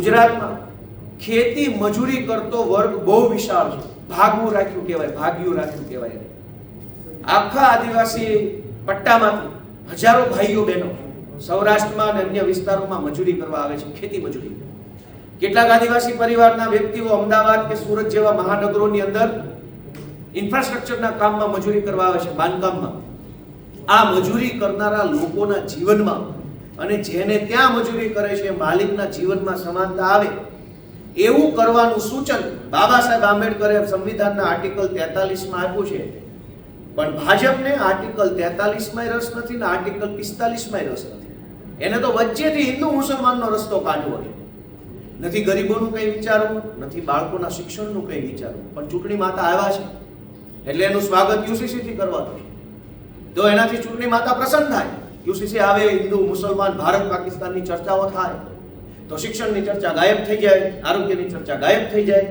ગુજરાતમાં ખેતી મજૂરી કરતો વર્ગ બહુ વિશાળ છે. ભાગ્યું રાખ્યું કહેવાય. આખા આદિવાસી પટ્ટામાંથી હજારો ભાઈઓ બહેનો સૌરાષ્ટ્રમાં અને અન્ય વિસ્તારોમાં મજૂરી કરવા આવે છે, ખેતી મજૂરી. કેટલાક આદિવાસી પરિવારના વ્યક્તિઓ અમદાવાદ કે સુરત જેવા મહાનગરોની અંદર ઇન્ફ્રાસ્ટ્રક્ચરના કામમાં મજૂરી કરવા આવે છે, બાંધકામમાં. આ મજૂરી કરનારા લોકોના જીવનમાં અને જેને ત્યાં મજૂરી કરે છે માલિકના જીવનમાં સમાનતા આવે એવું કરવાનું સૂચન બાબા સાહેબ આંબેડકરે સંવિધાનના આર્ટિકલ 43માં આપ્યું છે. પણ ભાજપને આર્ટિકલ 43માં રસ નથી ને આર્ટિકલ 45માં રસ નથી. એને તો વચ્ચેથી હિન્દુ મુસલમાનનો રસ્તો કાઢવો છે. નથી ગરીબોનું કંઈ વિચારવું, નથી બાળકોના શિક્ષણનું કંઈ વિચારવું. પણ ચૂંટણી માતા આવ્યા છે એટલે એનું સ્વાગત યુસીસીથી કરવાનું છે. જો એનાથી ચૂંટણી માતા પ્રસન્ન થાય, યુસીસી આવે, હિન્દુ મુસલમાન ભારત પાકિસ્તાનની ચર્ચાઓ થાય, તો શિક્ષણની ચર્ચા ગાયબ થઈ જાય, આરોગ્યની ચર્ચા ગાયબ થઈ જાય.